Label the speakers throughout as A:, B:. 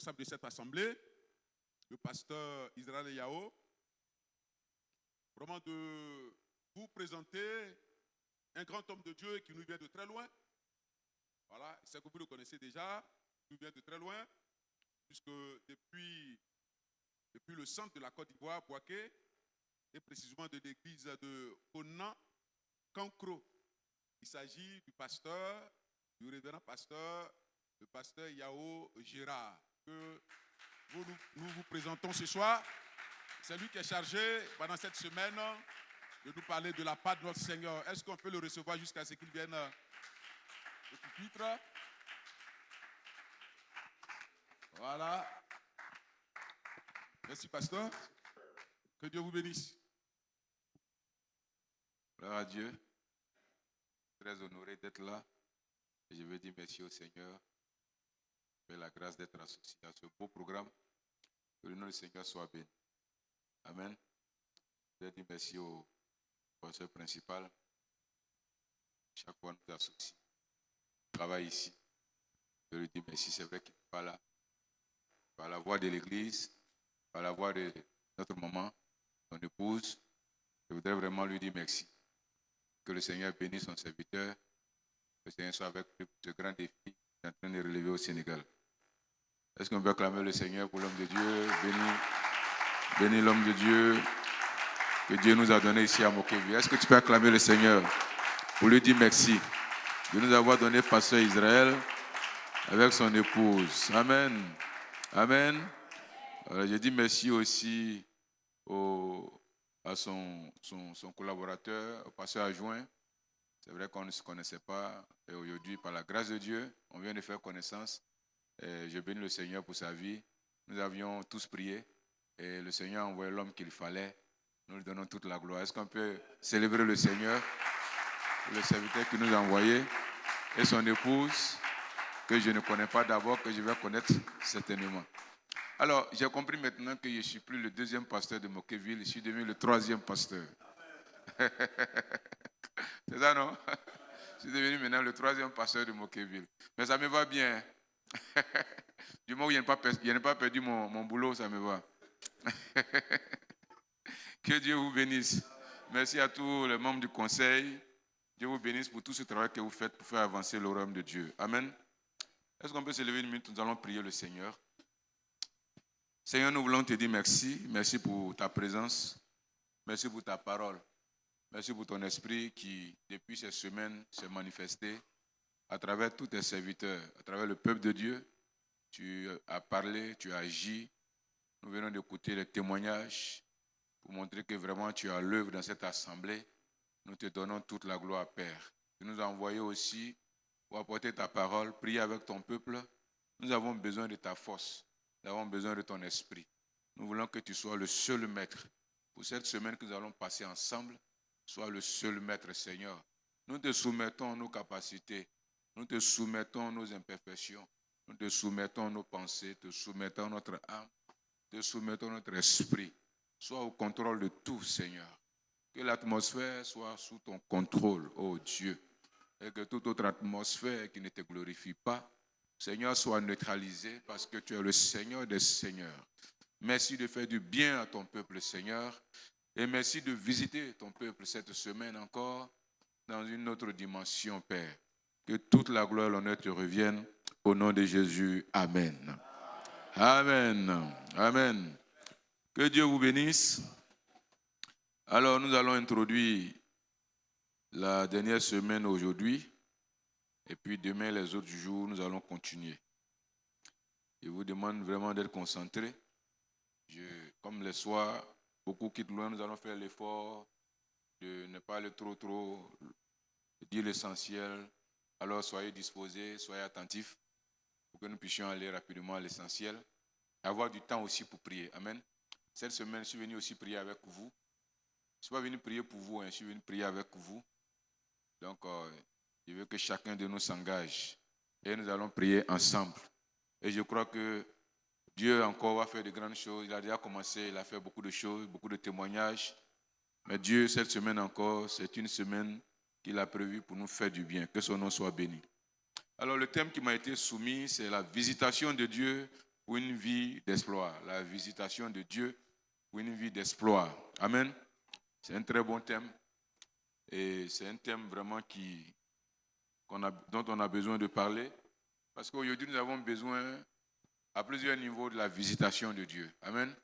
A: responsable de cette assemblée, le pasteur Israël Yao, vraiment de vous présenter un grand homme de Dieu qui nous vient de très loin. Voilà, c'est que vous le connaissez déjà, il nous vient de très loin, puisque depuis le centre de la Côte d'Ivoire, Boaké, et précisément de l'église de Onan, Cancro. Il s'agit du pasteur, du révérend pasteur, le pasteur Yao Gérard, que nous vous présentons ce soir. C'est lui qui est chargé pendant cette semaine de nous parler de la part de notre Seigneur. Est-ce qu'on peut le recevoir jusqu'à ce qu'il vienne au pupitre? Voilà. Merci, pasteur. Que Dieu vous bénisse.
B: Gloire à Dieu. Très honoré d'être là. Et je veux dire merci au Seigneur pour la grâce d'être associé à ce beau programme. Que le nom du Seigneur soit béni. Amen. Je veux dire merci au pasteur principal. Chaque fois nous associe. Il travaille ici. Je lui dis merci. C'est vrai qu'il n'est pas là. Par la voix de l'église, par la voix de notre maman, son épouse, je voudrais vraiment lui dire merci. Que le Seigneur bénisse son serviteur. Que le Seigneur soit avec lui pour ce grand défi qu'il est en train de relever au Sénégal. Est-ce qu'on peut acclamer le Seigneur pour l'homme de Dieu? Bénis l'homme de Dieu que Dieu nous a donné ici à Mokévi. Est-ce que tu peux acclamer le Seigneur pour lui dire merci de nous avoir donné pasteur Israël avec son épouse? Amen. Amen. Alors, je dis merci aussi à son collaborateur, au pasteur adjoint. C'est vrai qu'on ne se connaissait pas. Et aujourd'hui, par la grâce de Dieu, on vient de faire connaissance. Et je bénis le Seigneur pour sa vie. Nous avions tous prié. Et le Seigneur a envoyé l'homme qu'il fallait. Nous lui donnons toute la gloire. Est-ce qu'on peut célébrer le Seigneur pour le serviteur qui nous a envoyé et son épouse, que je ne connais pas d'abord, que je vais connaître certainement. Alors, j'ai compris maintenant que je ne suis plus le deuxième pasteur de Mokéville, je suis devenu le troisième pasteur. C'est ça, non? Je suis devenu maintenant le troisième pasteur de Mokéville. Mais ça me va bien. Du moment où je n'ai pas perdu mon boulot, ça me va. Que Dieu vous bénisse. Merci à tous les membres du conseil. Dieu vous bénisse pour tout ce travail que vous faites pour faire avancer le royaume de Dieu. Amen. Est-ce qu'on peut se lever une minute? Nous allons prier le Seigneur. Seigneur, nous voulons te dire merci. Merci pour ta présence. Merci pour ta parole. Merci pour ton esprit qui, depuis ces semaines, s'est manifesté à travers tous tes serviteurs, à travers le peuple de Dieu. Tu as parlé, tu as agi. Nous venons d'écouter les témoignages pour montrer que vraiment tu as l'œuvre dans cette assemblée. Nous te donnons toute la gloire, Père. Tu nous as envoyés aussi pour apporter ta parole, prier avec ton peuple. Nous avons besoin de ta force. Nous avons besoin de ton esprit. Nous voulons que tu sois le seul maître. Pour cette semaine que nous allons passer ensemble, sois le seul maître, Seigneur. Nous te soumettons nos capacités. Nous te soumettons nos imperfections. Nous te soumettons nos pensées. Te soumettons notre âme. Te soumettons notre esprit. Sois au contrôle de tout, Seigneur. Que l'atmosphère soit sous ton contrôle, ô Dieu. Et que toute autre atmosphère qui ne te glorifie pas, Seigneur, soit neutralisée parce que tu es le Seigneur des Seigneurs. Merci de faire du bien à ton peuple, Seigneur. Et merci de visiter ton peuple cette semaine encore dans une autre dimension, Père. Que toute la gloire et l'honneur te reviennent. Au nom de Jésus, Amen. Amen. Amen. Que Dieu vous bénisse. Alors, nous allons introduire la dernière semaine aujourd'hui. Et puis demain, les autres jours, nous allons continuer. Je vous demande vraiment d'être concentrés. Comme les soirs, beaucoup quittent loin, nous allons faire l'effort de ne pas aller trop, dire l'essentiel. Alors, soyez disposés, soyez attentifs pour que nous puissions aller rapidement à l'essentiel. Avoir du temps aussi pour prier. Amen. Cette semaine, je suis venu aussi prier avec vous. Je ne suis pas venu prier pour vous, je suis venu prier avec vous. Donc, je veux que chacun de nous s'engage. Et nous allons prier ensemble. Et je crois que Dieu encore va faire de grandes choses. Il a déjà commencé, il a fait beaucoup de choses, beaucoup de témoignages. Mais Dieu, cette semaine encore, c'est une semaine qu'il a prévue pour nous faire du bien. Que son nom soit béni. Alors, le thème qui m'a été soumis, c'est la visitation de Dieu pour une vie d'exploit. La visitation de Dieu pour une vie d'exploit. Amen. C'est un très bon thème. Et c'est un thème vraiment dont on a besoin de parler. Parce qu'aujourd'hui, nous avons besoin à plusieurs niveaux de la visitation de Dieu. Amen.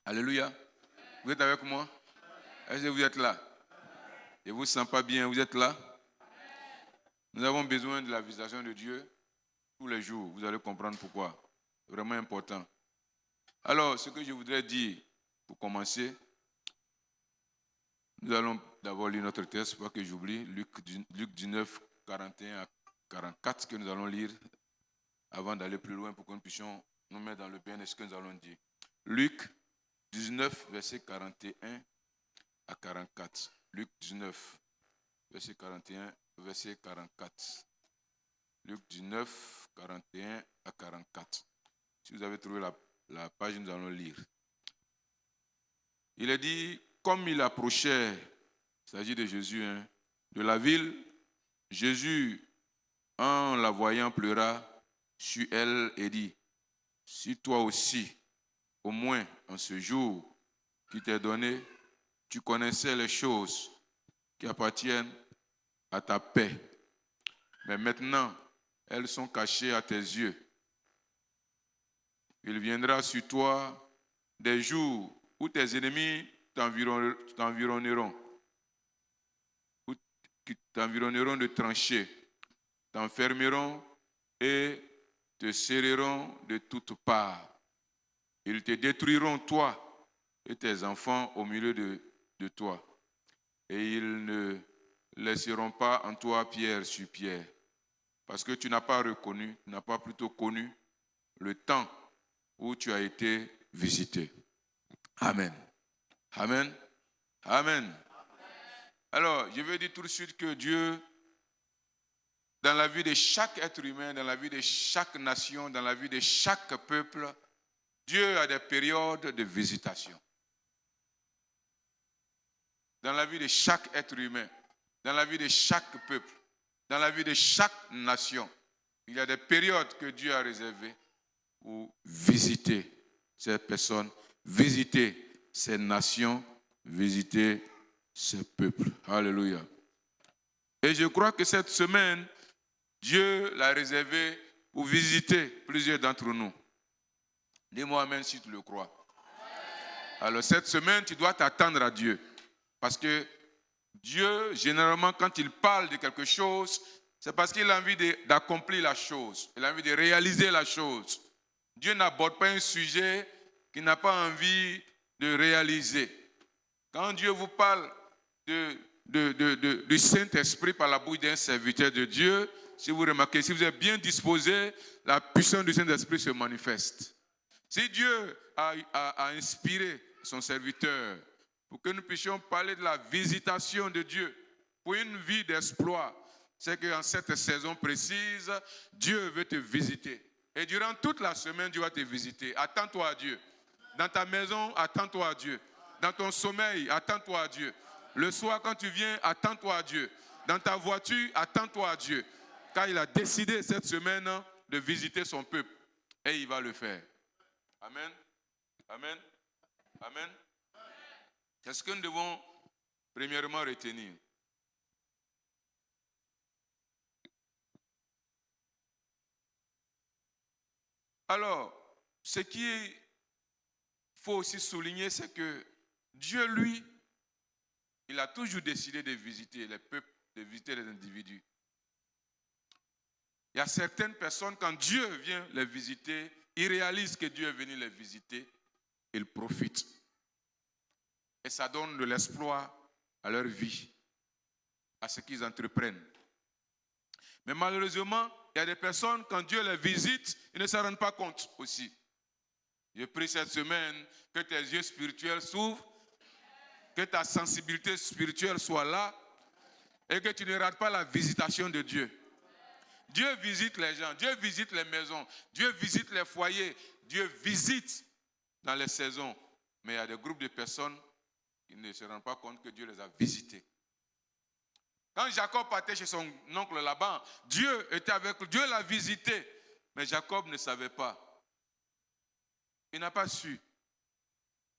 B: Alléluia. Vous êtes avec moi? Est-ce que vous êtes là? Je ne vous sens pas bien, vous êtes là? Nous avons besoin de la visitation de Dieu tous les jours. Vous allez comprendre pourquoi. C'est vraiment important. Alors, ce que je voudrais dire pour commencer, nous allons d'abord lire notre texte, pas que j'oublie, Luc 19, 41 à 44, que nous allons lire avant d'aller plus loin pour que nous puissions nous mettre dans le bain de ce que nous allons dire. Luc 19, verset 41 à 44. Luc 19, verset 41, verset 44. Luc 19, 41 à 44. Si vous avez trouvé la page, nous allons lire. Il est dit, comme il approchait, il s'agit de Jésus, de la ville, Jésus, en la voyant, pleura sur elle et dit, si toi aussi, au moins en ce jour qui t'est donné, tu connaissais les choses qui appartiennent à ta paix. Mais maintenant, elles sont cachées à tes yeux. Il viendra sur toi des jours où tes ennemis t'environneront, qui t'environneront de tranchées, t'enfermeront et te serreront de toutes parts. Ils te détruiront, toi et tes enfants, au milieu de toi. Et ils ne laisseront pas en toi pierre sur pierre, parce que tu n'as pas plutôt connu le temps où tu as été visité. Amen. Amen. Amen. Alors, je veux dire tout de suite que Dieu, dans la vie de chaque être humain, dans la vie de chaque nation, dans la vie de chaque peuple, Dieu a des périodes de visitation. Dans la vie de chaque être humain, dans la vie de chaque peuple, dans la vie de chaque nation, il y a des périodes que Dieu a réservées pour visiter ces personnes, visiter ces nations, visiter ces peuples. Alléluia. Et je crois que cette semaine, Dieu l'a réservée pour visiter plusieurs d'entre nous. Dis-moi amen si tu le crois. Alors cette semaine, tu dois t'attendre à Dieu. Parce que Dieu, généralement, quand il parle de quelque chose, c'est parce qu'il a envie d'accomplir la chose. Il a envie de réaliser la chose. Dieu n'aborde pas un sujet qu'il n'a pas envie de réaliser. Quand Dieu vous parle du Saint-Esprit par la bouche d'un serviteur de Dieu, si vous remarquez, si vous êtes bien disposé, la puissance du Saint-Esprit se manifeste. Si Dieu a inspiré son serviteur pour que nous puissions parler de la visitation de Dieu pour une vie d'exploit, c'est qu'en cette saison précise, Dieu veut te visiter. Et durant toute la semaine, Dieu va te visiter. Attends-toi à Dieu. Dans ta maison, attends-toi à Dieu. Dans ton sommeil, attends-toi à Dieu. Le soir, quand tu viens, attends-toi à Dieu. Dans ta voiture, attends-toi à Dieu. Car il a décidé cette semaine de visiter son peuple. Et il va le faire. Amen. Amen. Amen. C'est ce que nous devons premièrement retenir. Alors, ce qu'il faut aussi souligner, c'est que Dieu, lui, il a toujours décidé de visiter les peuples, de visiter les individus. Il y a certaines personnes, quand Dieu vient les visiter, ils réalisent que Dieu est venu les visiter, ils profitent. Et ça donne de l'espoir à leur vie, à ce qu'ils entreprennent. Mais malheureusement, il y a des personnes, quand Dieu les visite, ils ne s'en rendent pas compte aussi. Je prie cette semaine que tes yeux spirituels s'ouvrent, que ta sensibilité spirituelle soit là et que tu ne rates pas la visitation de Dieu. Dieu visite les gens, Dieu visite les maisons, Dieu visite les foyers, Dieu visite dans les saisons. Mais il y a des groupes de personnes qui ne se rendent pas compte que Dieu les a visités. Quand Jacob partait chez son oncle Laban, Dieu était avec lui, Dieu l'a visité. Mais Jacob ne savait pas. Il n'a pas su.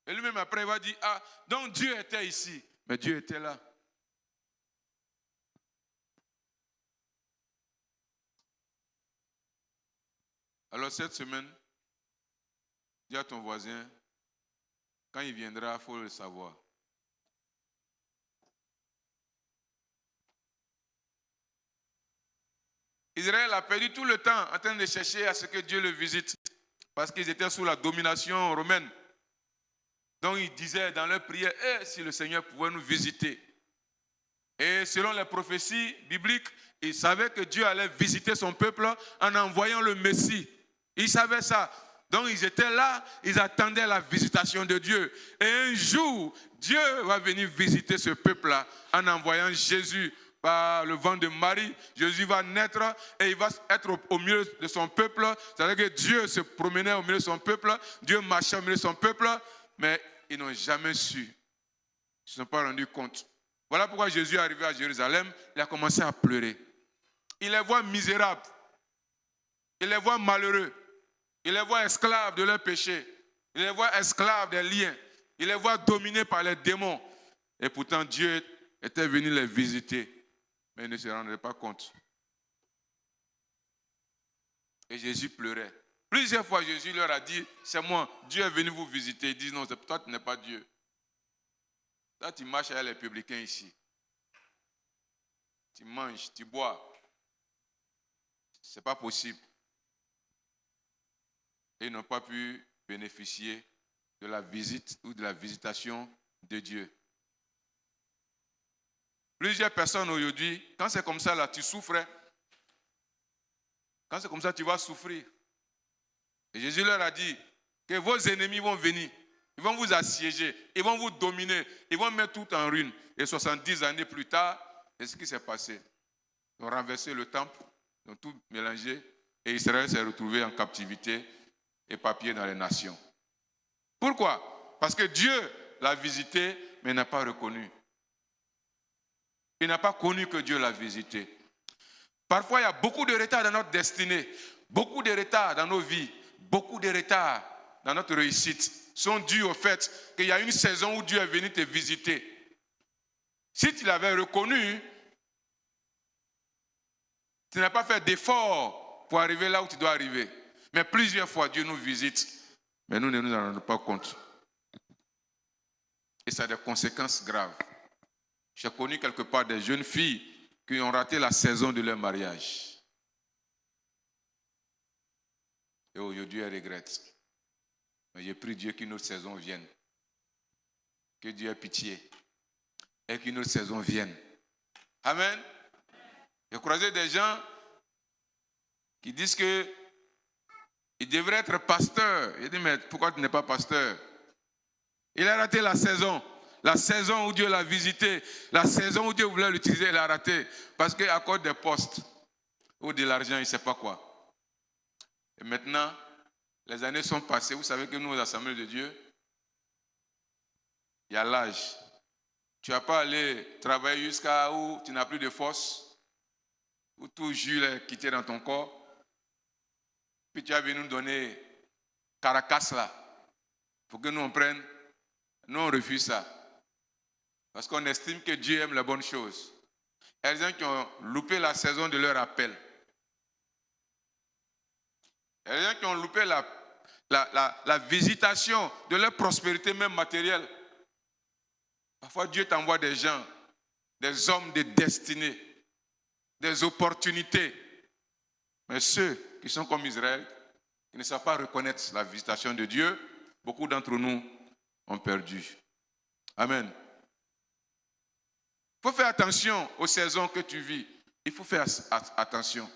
B: Et lui-même après, il va dire, ah, donc Dieu était ici. Mais Dieu était là. Alors cette semaine, dis à ton voisin, quand il viendra, il faut le savoir. Israël a perdu tout le temps en train de chercher à ce que Dieu le visite. Parce qu'ils étaient sous la domination romaine. Donc ils disaient dans leur prière, si le Seigneur pouvait nous visiter. Et selon les prophéties bibliques, ils savaient que Dieu allait visiter son peuple en envoyant le Messie. Ils savaient ça. Donc ils étaient là, ils attendaient la visitation de Dieu. Et un jour, Dieu va venir visiter ce peuple-là en envoyant Jésus par le vent de Marie. Jésus va naître et il va être au milieu de son peuple. C'est-à-dire que Dieu se promenait au milieu de son peuple, Dieu marchait au milieu de son peuple, mais ils n'ont jamais su. Ils ne se sont pas rendus compte. Voilà pourquoi Jésus est arrivé à Jérusalem, il a commencé à pleurer. Il les voit misérables, il les voit malheureux, il les voit esclaves de leurs péchés, il les voit esclaves des liens, il les voit dominés par les démons. Et pourtant Dieu était venu les visiter, mais ils ne se rendaient pas compte. Et Jésus pleurait. Plusieurs fois Jésus leur a dit, c'est moi, Dieu est venu vous visiter. Ils disent non, toi tu n'es pas Dieu. Là, tu marches avec les publicains ici. Tu manges, tu bois. Ce n'est pas possible. Et ils n'ont pas pu bénéficier de la visite ou de la visitation de Dieu. Plusieurs personnes aujourd'hui, quand c'est comme ça, là, tu souffres. Quand c'est comme ça, tu vas souffrir. Et Jésus leur a dit que vos ennemis vont venir. Ils vont vous assiéger, ils vont vous dominer, ils vont mettre tout en ruine. Et 70 années plus tard, c'est ce qui s'est passé. Ils ont renversé le temple, ils ont tout mélangé, et Israël s'est retrouvé en captivité, éparpillé dans les nations. Pourquoi? Parce que Dieu l'a visité, mais n'a pas reconnu. Il n'a pas connu que Dieu l'a visité. Parfois, il y a beaucoup de retard dans notre destinée, beaucoup de retard dans nos vies, beaucoup de retard dans notre réussite sont dus au fait qu'il y a une saison où Dieu est venu te visiter. Si tu l'avais reconnu, tu n'as pas fait d'effort pour arriver là où tu dois arriver. Mais plusieurs fois, Dieu nous visite, mais nous ne nous en rendons pas compte. Et ça a des conséquences graves. J'ai connu quelque part des jeunes filles qui ont raté la saison de leur mariage. Et aujourd'hui, elles regrettent. Mais j'ai prié Dieu qu'une autre saison vienne. Que Dieu ait pitié. Et qu'une autre saison vienne. Amen. J'ai croisé des gens qui disent qu'ils devraient être pasteurs. J'ai dit, mais pourquoi tu n'es pas pasteur? Il a raté la saison. La saison où Dieu l'a visité. La saison où Dieu voulait l'utiliser, il a raté. Parce qu'à cause des postes ou de l'argent, il ne sait pas quoi. Et maintenant, les années sont passées. Vous savez que nous, aux assemblées de Dieu, il y a l'âge. Tu n'as pas allé travailler jusqu'à où tu n'as plus de force, où tout jus est quitté dans ton corps. Puis tu as venu nous donner Caracas là. Il faut que nous on prenne. Nous on refuse ça. Parce qu'on estime que Dieu aime les bonnes choses. Il y a des gens qui ont loupé la saison de leur appel. Il y a des gens qui ont loupé la visitation de leur prospérité même matérielle. Parfois Dieu t'envoie des gens, des hommes de destinée, des opportunités. Mais ceux qui sont comme Israël, qui ne savent pas reconnaître la visitation de Dieu, beaucoup d'entre nous ont perdu. Amen. Il faut faire attention aux saisons que tu vis. Il faut faire attention.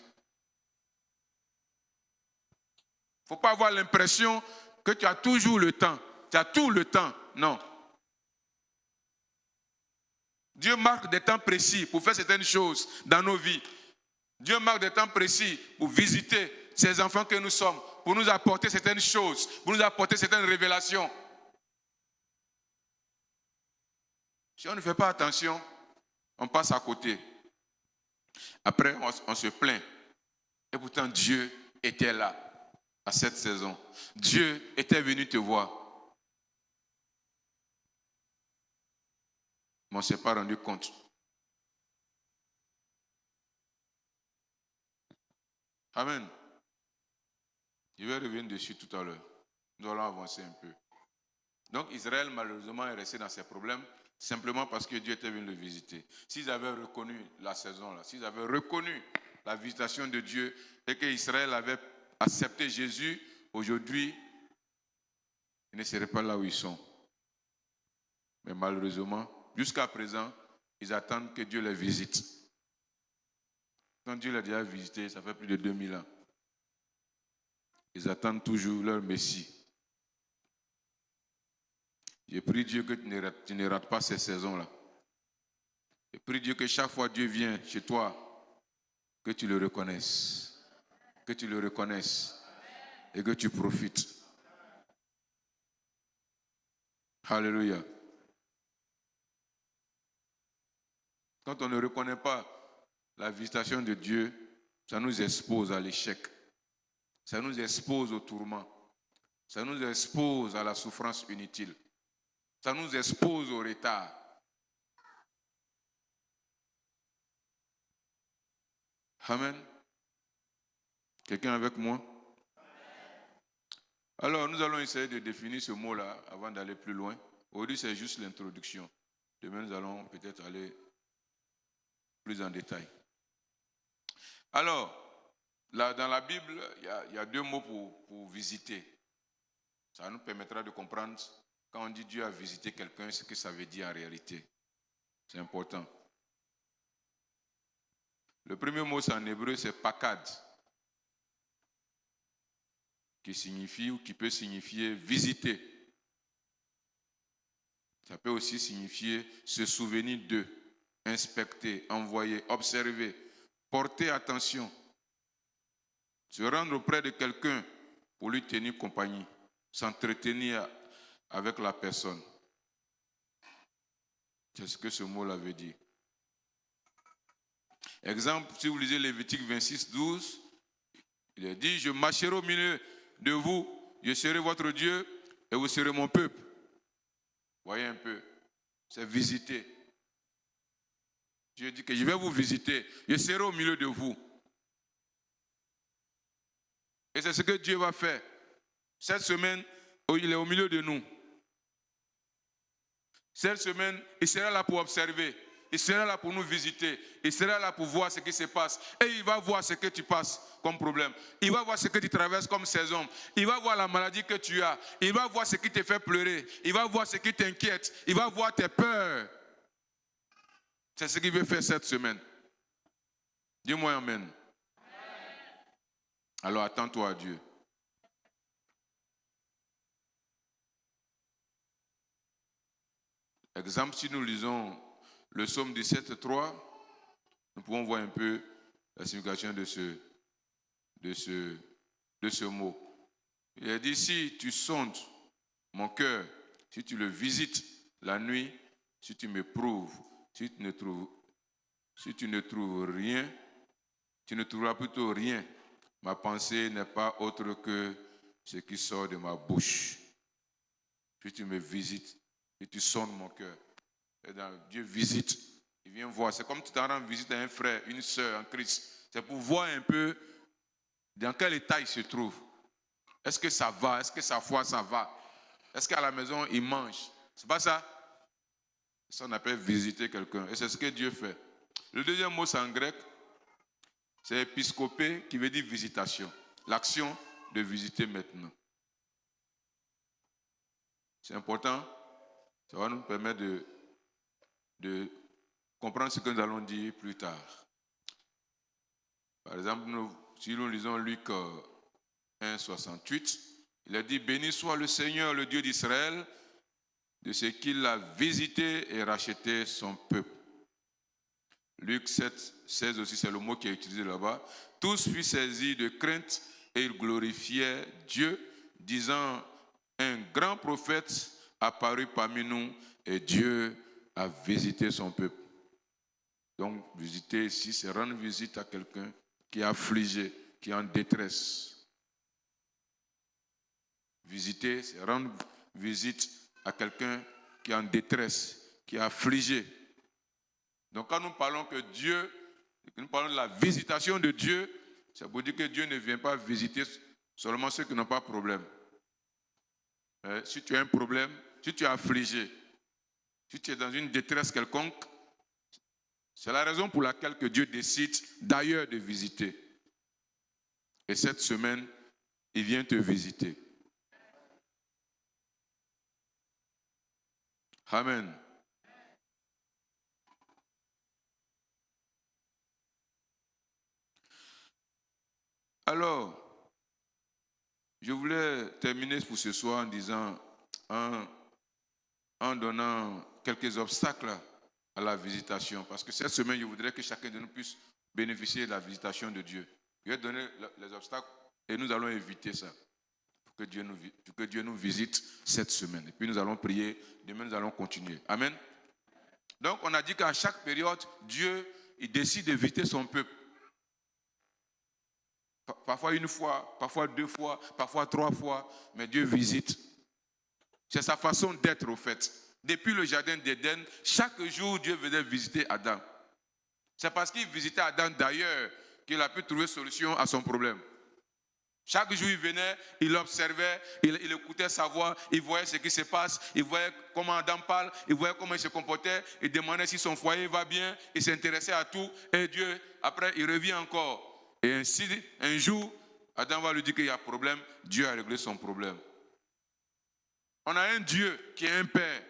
B: Il ne faut pas avoir l'impression que tu as toujours le temps. Tu as tout le temps. Non. Dieu marque des temps précis pour faire certaines choses dans nos vies. Dieu marque des temps précis pour visiter ces enfants que nous sommes, pour nous apporter certaines choses, pour nous apporter certaines révélations. Si on ne fait pas attention, on passe à côté. Après, on se plaint. Et pourtant, Dieu était là. à cette saison. Dieu était venu te voir. Mais on ne s'est pas rendu compte. Amen. Je vais revenir dessus tout à l'heure. Nous allons avancer un peu. Donc Israël, malheureusement, est resté dans ses problèmes simplement parce que Dieu était venu le visiter. S'ils avaient reconnu la saison là, s'ils avaient reconnu la visitation de Dieu et qu'Israël avait accepté Jésus, aujourd'hui, ils ne seraient pas là où ils sont. Mais malheureusement, jusqu'à présent, ils attendent que Dieu les visite. Quand Dieu les a déjà visités, ça fait plus de 2000 ans. Ils attendent toujours leur Messie. Je prie Dieu que tu ne rates pas ces saisons-là. Je prie Dieu que chaque fois Dieu vient chez toi, que tu le reconnaisses. Que tu le reconnaisses. Et que tu profites. Alléluia. Quand on ne reconnaît pas la visitation de Dieu, ça nous expose à l'échec. Ça nous expose au tourment. Ça nous expose à la souffrance inutile. Ça nous expose au retard. Amen. Quelqu'un avec moi? Alors, nous allons essayer de définir ce mot-là avant d'aller plus loin. Aujourd'hui, c'est juste l'introduction. Demain, nous allons peut-être aller plus en détail. Alors, là, dans la Bible, il y a deux mots pour visiter. Ça nous permettra de comprendre quand on dit Dieu a visité quelqu'un, ce que ça veut dire en réalité. C'est important. Le premier mot, c'est en hébreu, c'est pakad, qui signifie ou qui peut signifier visiter. Ça peut aussi signifier se souvenir d'eux, inspecter, envoyer, observer, porter attention, se rendre auprès de quelqu'un pour lui tenir compagnie, s'entretenir avec la personne. C'est ce que ce mot-là veut dire. Exemple, si vous lisez Lévitique 26, 12, il est dit, je marcherai au milieu de vous, je serai votre Dieu et vous serez mon peuple. Voyez un peu, c'est visiter. Dieu dit que je vais vous visiter, je serai au milieu de vous. Et c'est ce que Dieu va faire. Cette semaine, il est au milieu de nous. Cette semaine, il sera là pour observer. Il sera là pour nous visiter. Il sera là pour voir ce qui se passe. Et il va voir ce que tu passes comme problème. Il va voir ce que tu traverses comme saison. Il va voir la maladie que tu as. Il va voir ce qui te fait pleurer. Il va voir ce qui t'inquiète. Il va voir tes peurs. C'est ce qu'il veut faire cette semaine. Dis-moi amen. Alors attends-toi à Dieu. Exemple, si nous lisons le psaume 17:3, nous pouvons voir un peu la signification de ce mot. Il a dit, si tu sondes mon cœur, si tu le visites la nuit, si tu m'éprouves, si tu ne trouves rien, tu ne trouveras plutôt rien. Ma pensée n'est pas autre que ce qui sort de ma bouche. Si tu me visites, si tu sondes mon cœur. Dieu visite, il vient voir. C'est comme si tu t'en rends visite à un frère, une soeur en Christ. C'est pour voir un peu dans quel état il se trouve. Est-ce que ça va? Est-ce que sa foi, ça va? Est-ce qu'à la maison, il mange? C'est pas ça? Ça, on appelle visiter quelqu'un. Et c'est ce que Dieu fait. Le deuxième mot, c'est en grec. C'est épiscopé, qui veut dire visitation. L'action de visiter maintenant. C'est important. Ça va nous permettre de comprendre ce que nous allons dire plus tard. Par exemple, si nous lisons Luc 1, 68, il a dit, béni soit le Seigneur, le Dieu d'Israël, de ce qu'il a visité et racheté son peuple. Luc 7, 16 aussi, c'est le mot qui est utilisé là-bas. Tous furent saisis de crainte et ils glorifiaient Dieu, disant, un grand prophète apparut parmi nous et Dieu a visité son peuple. Donc, visiter ici, c'est rendre visite à quelqu'un qui est affligé, qui est en détresse. Visiter, c'est rendre visite à quelqu'un qui est en détresse, qui est affligé. Donc quand nous parlons que Dieu, nous parlons de la visitation de Dieu, ça veut dire que Dieu ne vient pas visiter seulement ceux qui n'ont pas de problème. Si tu as un problème, si tu es affligé, si tu es dans une détresse quelconque, c'est la raison pour laquelle que Dieu décide d'ailleurs de visiter. Et cette semaine, il vient te visiter. Amen. Alors, je voulais terminer pour ce soir en disant, en donnant quelques obstacles à la visitation. Parce que cette semaine, je voudrais que chacun de nous puisse bénéficier de la visitation de Dieu. Je vais donner les obstacles et nous allons éviter ça. Pour que Dieu nous visite cette semaine. Et puis nous allons prier. Demain, nous allons continuer. Amen. Donc, on a dit qu'à chaque période, Dieu, il décide de visiter son peuple. Parfois une fois, parfois 2 fois, parfois 3 fois, mais Dieu visite. C'est sa façon d'être au fait. Depuis le jardin d'Éden, chaque jour, Dieu venait visiter Adam. C'est parce qu'il visitait Adam d'ailleurs qu'il a pu trouver solution à son problème. Chaque jour, il venait, il l'observait, il écoutait sa voix, il voyait ce qui se passe, il voyait comment Adam parle, il voyait comment il se comportait, il demandait si son foyer va bien, il s'intéressait à tout, et Dieu, après, il revient encore. Et ainsi, un jour, Adam va lui dire qu'il y a un problème, Dieu a réglé son problème. On a un Dieu qui est un Père,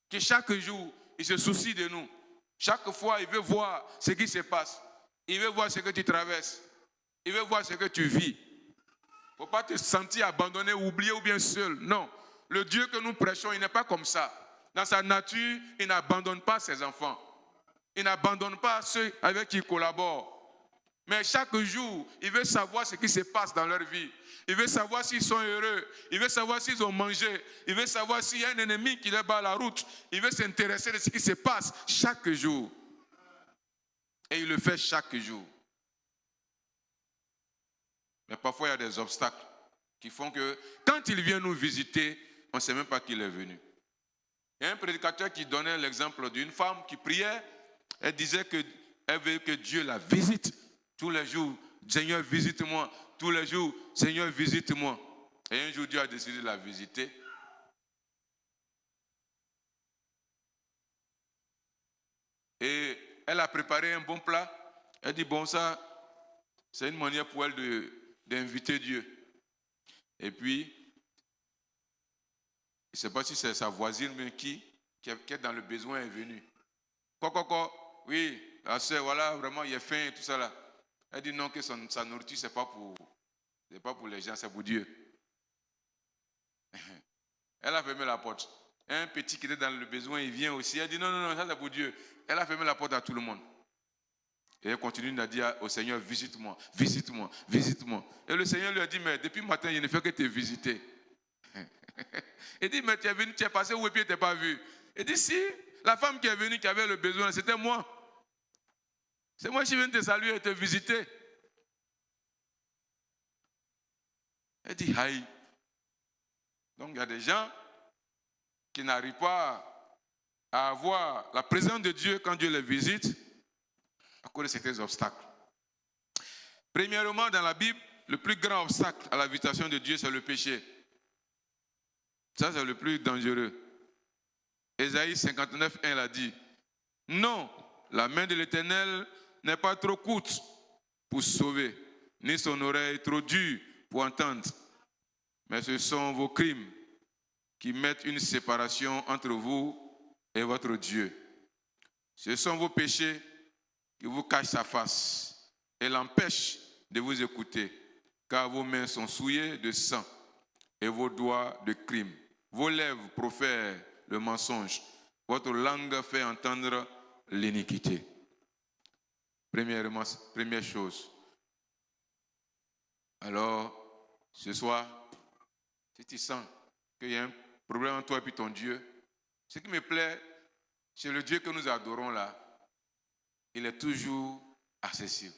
B: qui chaque jour, il se soucie de nous. Chaque fois, il veut voir ce qui se passe. Il veut voir ce que tu traverses. Il veut voir ce que tu vis. Il ne faut pas te sentir abandonné, oublié ou bien seul. Non. Le Dieu que nous prêchons, il n'est pas comme ça. Dans sa nature, il n'abandonne pas ses enfants. Il n'abandonne pas ceux avec qui il collabore. Mais chaque jour, il veut savoir ce qui se passe dans leur vie. Il veut savoir s'ils sont heureux. Il veut savoir s'ils ont mangé. Il veut savoir s'il y a un ennemi qui les bat à la route. Il veut s'intéresser de ce qui se passe chaque jour. Et il le fait chaque jour. Mais parfois, il y a des obstacles qui font que quand il vient nous visiter, on ne sait même pas qu'il est venu. Il y a un prédicateur qui donnait l'exemple d'une femme qui priait. Elle disait qu'elle veut que Dieu la visite tous les jours. Seigneur, visite-moi. Tous les jours, Seigneur, visite-moi. Et un jour, Dieu a décidé de la visiter. Et elle a préparé un bon plat. Elle dit, bon, ça, c'est une manière pour elle d'inviter Dieu. Et puis, je ne sais pas si c'est sa voisine, mais qui est dans le besoin est venue. Quoi, oui, la soeur, voilà, vraiment, il est faim et tout ça là. Elle dit non, que sa nourriture, ce n'est pas pour les gens, c'est pour Dieu. Elle a fermé la porte. Un petit qui était dans le besoin, il vient aussi. Elle dit non, ça c'est pour Dieu. Elle a fermé la porte à tout le monde. Et elle continue à dire au Seigneur, visite-moi, visite-moi, visite-moi. Et le Seigneur lui a dit, mais depuis matin, je ne fais que te visiter. Il dit, mais tu es venu, tu es passé où et puis tu n'es pas vu. Il dit, si, la femme qui est venue, qui avait le besoin, c'était moi. C'est moi qui viens te saluer et te visiter. Elle dit, aïe. Donc il y a des gens qui n'arrivent pas à avoir la présence de Dieu quand Dieu les visite à cause de certains obstacles. Premièrement, dans la Bible, le plus grand obstacle à la visitation de Dieu, c'est le péché. Ça, c'est le plus dangereux. Ésaïe 59, 1 l'a dit. Non, la main de l'Éternel n'est pas trop courte pour sauver, ni son oreille trop dure pour entendre. Mais ce sont vos crimes qui mettent une séparation entre vous et votre Dieu. Ce sont vos péchés qui vous cachent sa face et l'empêchent de vous écouter, car vos mains sont souillées de sang et vos doigts de crime. Vos lèvres profèrent le mensonge. Votre langue fait entendre l'iniquité. Première chose. Alors, ce soir, si tu sens qu'il y a un problème entre toi et puis ton Dieu, ce qui me plaît, c'est le Dieu que nous adorons là. Il est toujours accessible.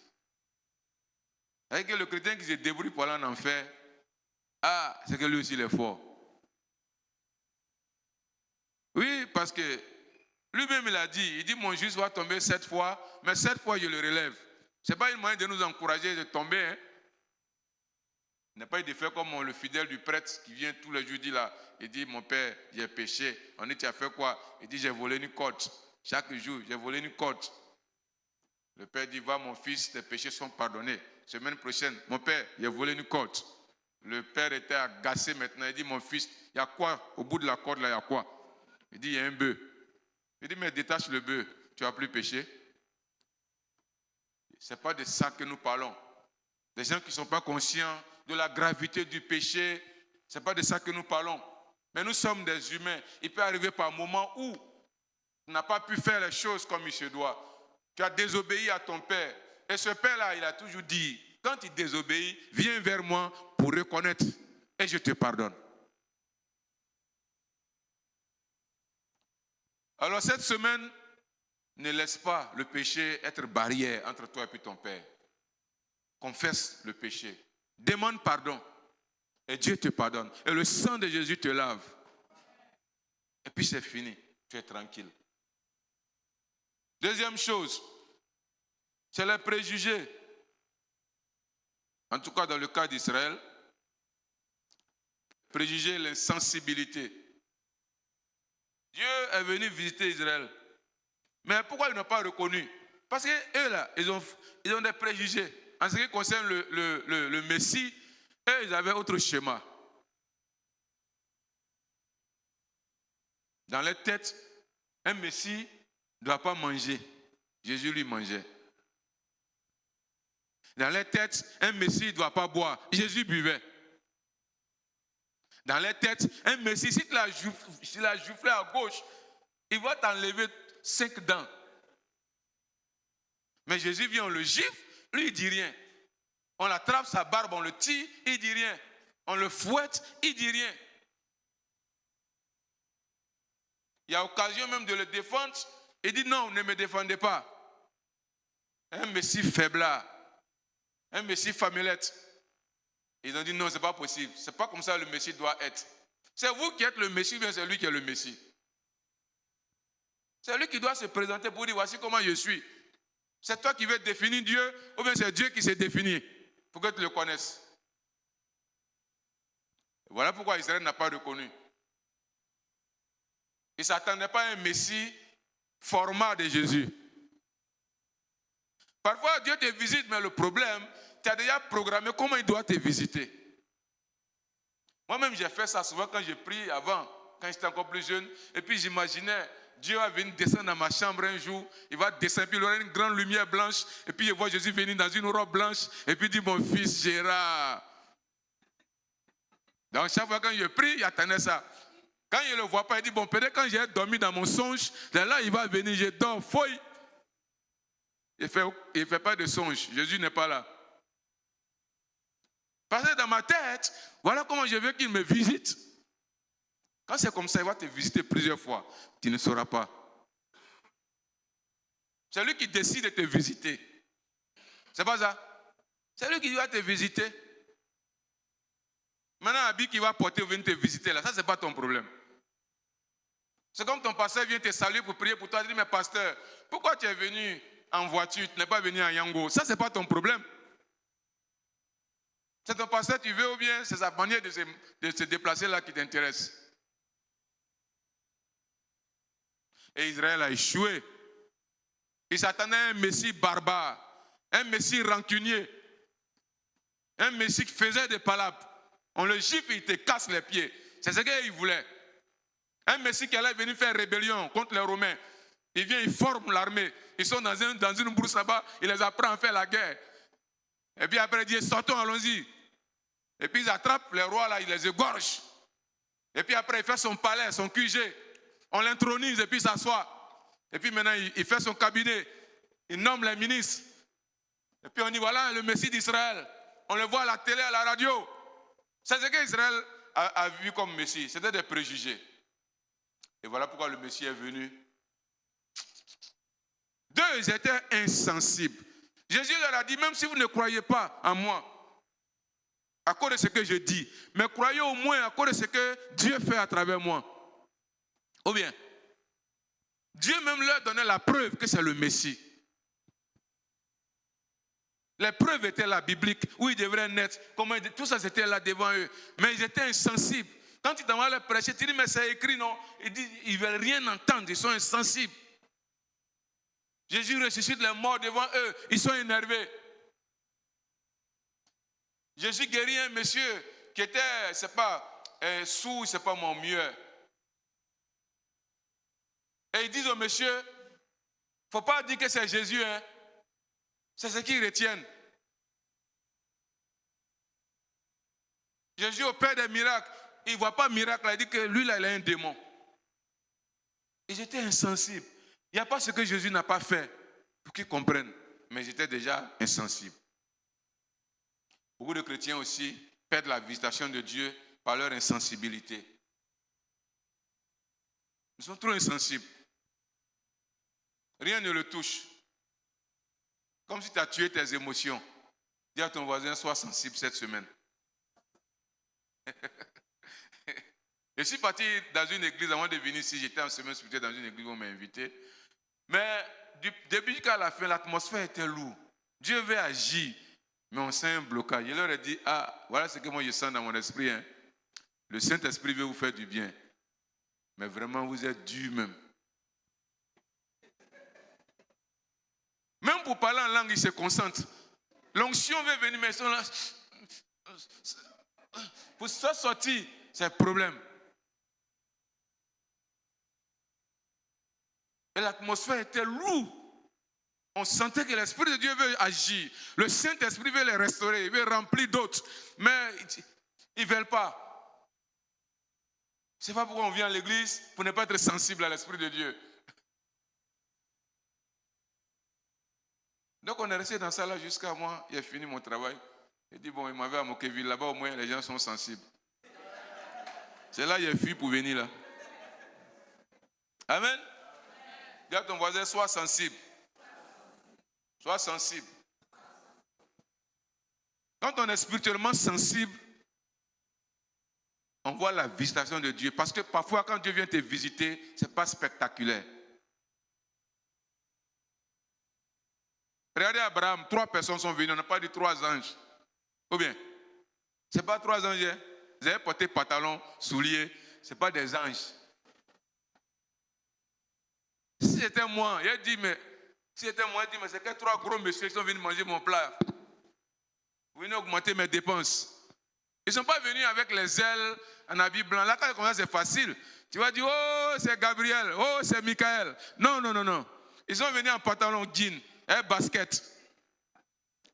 B: Avec le chrétien qui se débrouille pour aller en enfer, Ah, c'est que lui aussi il est fort. Oui, parce que lui-même il a dit, mon juste va tomber 7 fois, mais 7 fois je le relève. Ce n'est pas une moyen de nous encourager de tomber. Hein. Il n'a pas eu de faire comme le fidèle du prêtre qui vient tous les jeudis là. Il dit, mon père, j'ai péché. On dit, tu as fait quoi? Il dit, j'ai volé une côte. Chaque jour, j'ai volé une côte. Le père dit, va mon fils, tes péchés sont pardonnés. Semaine prochaine, mon père, j'ai volé une côte. Le père était agacé maintenant. Il dit, mon fils, il y a quoi? Au bout de la corde là, il y a quoi? Il dit, il y a un bœuf. Il dit, mais détache le bœuf, tu n'as plus péché. Ce n'est pas de ça que nous parlons. Des gens qui ne sont pas conscients de la gravité du péché, ce n'est pas de ça que nous parlons. Mais nous sommes des humains. Il peut arriver par un moment où tu n'as pas pu faire les choses comme il se doit. Tu as désobéi à ton père. Et ce père-là, il a toujours dit, quand il désobéit, viens vers moi pour reconnaître et je te pardonne. Alors cette semaine, ne laisse pas le péché être barrière entre toi et puis ton père. Confesse le péché. Demande pardon. Et Dieu te pardonne. Et le sang de Jésus te lave. Et puis c'est fini. Tu es tranquille. Deuxième chose, c'est les préjugés. En tout cas, dans le cas d'Israël, préjugés, l'insensibilité. Dieu est venu visiter Israël. Mais pourquoi ils n'ont pas reconnu? Parce qu'eux, là, ils ont des préjugés. En ce qui concerne le Messie, eux, ils avaient autre schéma. Dans leur tête, un Messie ne doit pas manger. Jésus lui mangeait. Dans leur tête, un Messie ne doit pas boire. Jésus buvait. Dans leur tête, un Messie, si tu l'as joufflé à gauche, il va t'enlever 5 dents. Mais Jésus vient, on le gifle, lui il ne dit rien. On l'attrape sa barbe, on le tire, il ne dit rien. On le fouette, il ne dit rien. Il y a occasion même de le défendre. Il dit non, ne me défendez pas. Un Messie faiblard, un Messie familette. Ils ont dit non, ce n'est pas possible. Ce n'est pas comme ça le Messie doit être. C'est vous qui êtes le Messie, ou bien c'est lui qui est le Messie. C'est lui qui doit se présenter pour dire voici comment je suis. C'est toi qui veux définir Dieu, ou bien c'est Dieu qui s'est défini pour que tu le connaisses. Voilà pourquoi Israël n'a pas reconnu. Il ne s'attendait pas à un Messie format de Jésus. Parfois, Dieu te visite, mais le problème, tu as déjà programmé comment il doit te visiter. Moi-même, j'ai fait ça souvent quand j'ai prié avant, quand j'étais encore plus jeune. Et puis, j'imaginais, Dieu va venir descendre dans ma chambre un jour. Il va descendre, puis il aura une grande lumière blanche. Et puis, je vois Jésus venir dans une robe blanche. Et puis, il dit, mon fils Gérard. Donc, chaque fois quand je prie, j'attendais ça. Quand je ne le vois pas, il dit, bon, peut-être quand j'ai dormi dans mon songe, là, il va venir, je dors, fouille. Il ne fait pas de songe. Jésus n'est pas là. Parce que dans ma tête, voilà comment je veux qu'il me visite. Quand c'est comme ça, il va te visiter plusieurs fois. Tu ne sauras pas. C'est lui qui décide de te visiter. C'est pas ça? C'est lui qui va te visiter. Maintenant, l'habit qu'il va porter ou venir te visiter, là, ça, ce n'est pas ton problème. C'est comme ton pasteur vient te saluer pour prier pour toi. Il dit, mais pasteur, pourquoi tu es venu en voiture, tu n'es pas venu en Yango? Ça, ce n'est pas ton problème. C'est ton pasteur tu veux ou bien c'est sa manière de se déplacer là qui t'intéresse. Et Israël a échoué. Il s'attendait à un Messie barbare, un Messie rancunier, un Messie qui faisait des palabres. On le gifle, il te casse les pieds. C'est ce qu'il voulait. Un Messie qui allait venir faire rébellion contre les Romains. Il vient, il forme l'armée. Ils sont dans une brousse là-bas, il les apprend à faire la guerre. Et puis après, il dit, sortons, allons-y. Et puis ils attrapent les rois là, ils les égorgent. Et puis après, il fait son palais, son QG. On l'intronise et puis il s'assoit. Et puis maintenant, il fait son cabinet. Il nomme les ministres. Et puis on dit, voilà le Messie d'Israël. On le voit à la télé, à la radio. C'est ce qu'Israël a vu comme Messie. C'était des préjugés. Et voilà pourquoi le Messie est venu. Deux, ils étaient insensibles. Jésus leur a dit, même si vous ne croyez pas en moi, à cause de ce que je dis, mais croyez au moins à cause de ce que Dieu fait à travers moi. Ou bien, Dieu même leur donnait la preuve que c'est le Messie. Les preuves étaient là, bibliques, où ils devraient naître, tout ça c'était là devant eux. Mais ils étaient insensibles. Quand ils t'envoient leur prêcher, tu dis, mais c'est écrit, non? Ils disent, ils ne veulent rien entendre, ils sont insensibles. Jésus ressuscite les morts devant eux, ils sont énervés. Jésus guérit un monsieur qui était, c'est pas, sourd, c'est pas mon mieux. Et ils disent au monsieur, il ne faut pas dire que c'est Jésus, hein. C'est ce qu'ils retiennent. Jésus opère des miracles. Il ne voit pas miracle, il dit que lui, là, il a un démon. Ils étaient insensibles. Il n'y a pas ce que Jésus n'a pas fait pour qu'ils comprennent. Mais ils étaient déjà insensibles. Beaucoup de chrétiens aussi perdent la visitation de Dieu par leur insensibilité. Ils sont trop insensibles. Rien ne le touche. Comme si tu as tué tes émotions. Dis à ton voisin, sois sensible cette semaine. Je suis parti dans une église avant de venir ici. J'étais en semaine spirituelle dans une église où on m'a invité. Mais du début jusqu'à la fin, l'atmosphère était lourde. Dieu veut agir, mais on sent un blocage. Je leur ai dit, voilà ce que moi je sens dans mon esprit. Hein. Le Saint-Esprit veut vous faire du bien. Mais vraiment, vous êtes dur même. Même pour parler en langue, ils se concentrent. L'onction veut venir, mais ils sont là. Pour ça sortir, c'est un problème. Et l'atmosphère était lourde. On sentait que l'Esprit de Dieu veut agir. Le Saint-Esprit veut les restaurer, il veut remplir d'autres. Mais ils ne veulent pas. C'est pas pourquoi on vient à l'église, pour ne pas être sensible à l'Esprit de Dieu. Donc on est resté dans ça là jusqu'à moi, j'ai fini mon travail. J'ai dit, bon, il m'avait à Moqueville, là-bas au moins les gens sont sensibles. C'est là que j'ai fui pour venir là. Amen. Dis à ton voisin, sois sensible. Sois sensible. Quand on est spirituellement sensible, on voit la visitation de Dieu. Parce que parfois, quand Dieu vient te visiter, ce n'est pas spectaculaire. Regardez Abraham, 3 personnes sont venues, on n'a pas dit 3 anges. Ou bien, ce n'est pas 3 anges. Hein? Vous avez porté pantalon, souliers, ce n'est pas des anges. Si c'était moi, il a dit, mais c'est que 3 gros messieurs qui sont venus manger mon plat. Vous venez augmenter mes dépenses. Ils ne sont pas venus avec les ailes en habit blanc. Là, quand ça, c'est facile. Tu vas dire, oh, c'est Gabriel, oh, c'est Michael. Non, non, non, non. Ils sont venus en pantalon jean, un basket,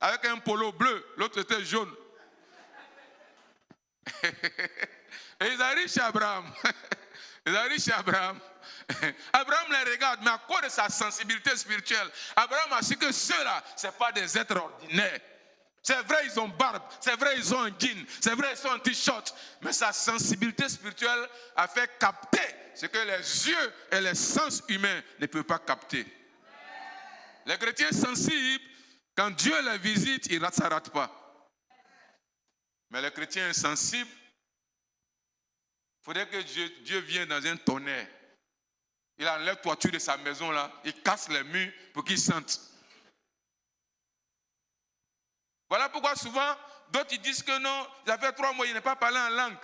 B: avec un polo bleu, l'autre était jaune. Et ils arrivent chez Abraham. Abraham les regarde, mais à cause de sa sensibilité spirituelle, Abraham a su que ceux-là, ce n'est pas des êtres ordinaires. C'est vrai, ils ont barbe, c'est vrai, ils ont un jean, c'est vrai, ils ont un t-shirt, mais sa sensibilité spirituelle a fait capter ce que les yeux et les sens humains ne peuvent pas capter. Les chrétiens sensibles, quand Dieu les visite, ils ne s'arrêtent pas. Mais les chrétiens insensibles, il faudrait que Dieu vienne dans un tonnerre. Il enlève la toiture de sa maison là, il casse les murs pour qu'ils sentent. Voilà pourquoi souvent, d'autres ils disent que non, ça fait 3 mois, il n'est pas parlé en langue.